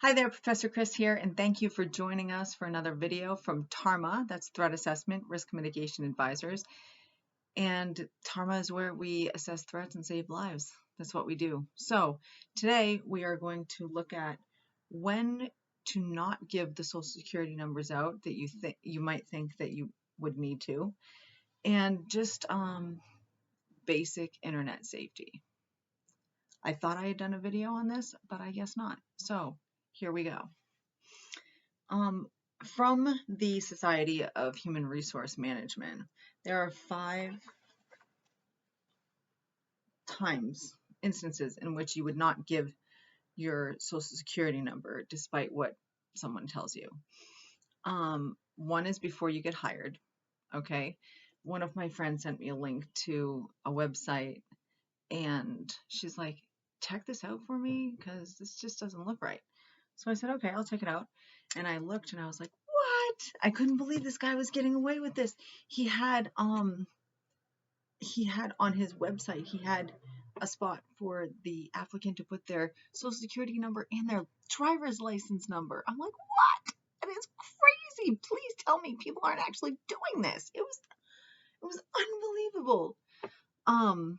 Hi there, Professor Chris here, and thank you for joining us for another video from TARMA, that's Threat Assessment, Risk Mitigation Advisors. And TARMA is where we assess threats and save lives. That's what we do. So today we are going to look at when to not give the social security numbers out that you might think that you would need to, and just basic internet safety. I thought I had done a video on this, but I guess not. So here we go. From the Society of Human Resource Management, there are 5 instances in which you would not give your social security number despite what someone tells you. One is before you get hired, okay? One of my friends sent me a link to a website and she's like, check this out for me because this just doesn't look right. So I said, okay, I'll check it out. And I looked and I was like, what? I couldn't believe this guy was getting away with this. He had on his website, he had a spot for the applicant to put their social security number and their driver's license number. I'm like, what? That is crazy. Please tell me people aren't actually doing this. It was unbelievable. And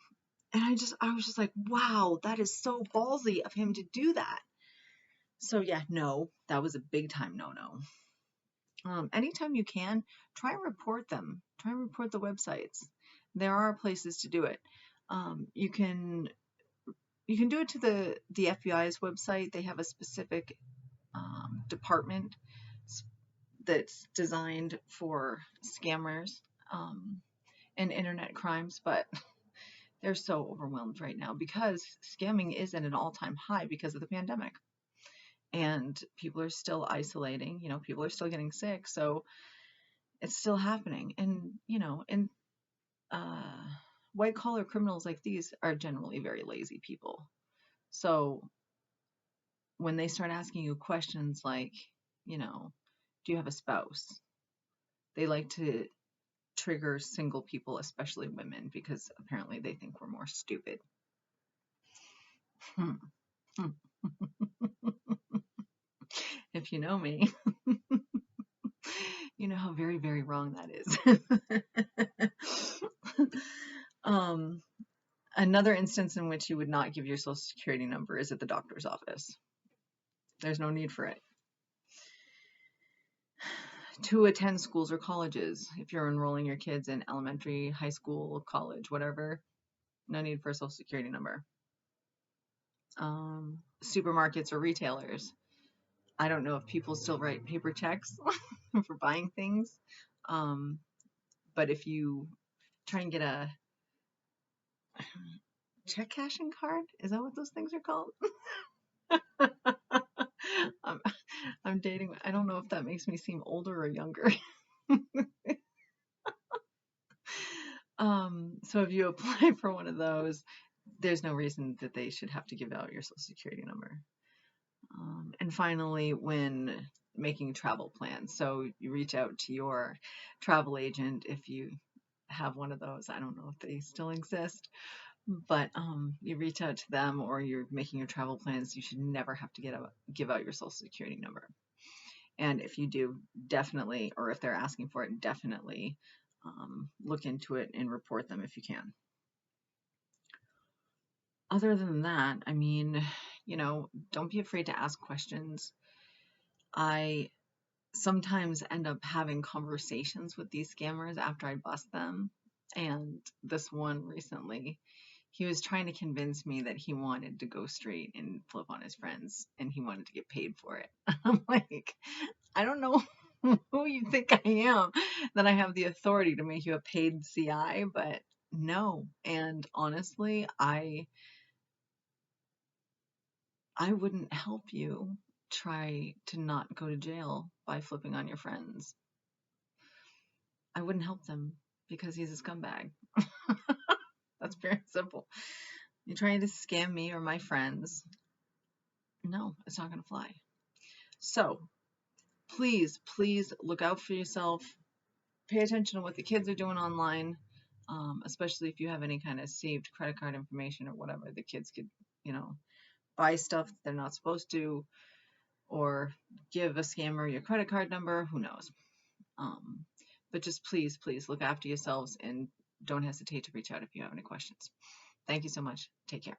I was just like, wow, that is so ballsy of him to do that. So yeah, no, that was a big time no-no. Anytime you can, try and report them. Try and report the websites. There are places to do it. You can do it to the FBI's website. They have a specific department that's designed for scammers and internet crimes, but they're so overwhelmed right now because scamming is at an all-time high because of the pandemic. And people are still isolating, people are still getting sick, so it's still happening. And, white collar criminals like these are generally very lazy people. So when they start asking you questions like, do you have a spouse? They like to trigger single people, especially women, because apparently they think we're more stupid. If you know me, you know how very, very wrong that is. Another instance in which you would not give your social security number is at the doctor's office. There's no need for it. To attend schools or colleges, if you're enrolling your kids in elementary, high school, college, whatever, no need for a social security number. Supermarkets or retailers. I don't know if people still write paper checks for buying things, but if you try and get a check cashing card, is that what those things are called? I'm dating. I don't know if that makes me seem older or younger. So if you apply for one of those, there's no reason that they should have to give out your social security number. And finally, when making travel plans, so you reach out to your travel agent if you have one of those. I don't know if they still exist, but you reach out to them or you're making your travel plans, you should never have to give out your social security number. And if you do, definitely, or if they're asking for it, definitely look into it and report them if you can. Other than that, I mean, don't be afraid to ask questions. I sometimes end up having conversations with these scammers after I bust them. And this one recently, he was trying to convince me that he wanted to go straight and flip on his friends and he wanted to get paid for it. I'm like, I don't know who you think I am, that I have the authority to make you a paid CI, but no. And honestly, I wouldn't help you try to not go to jail by flipping on your friends. I wouldn't help them because he's a scumbag. That's very simple. You're trying to scam me or my friends. No, it's not going to fly. So please, please look out for yourself. Pay attention to what the kids are doing online, especially if you have any kind of saved credit card information or whatever. The kids could, buy stuff they're not supposed to, or give a scammer your credit card number, who knows. But just please, please look after yourselves and don't hesitate to reach out if you have any questions. Thank you so much. Take care.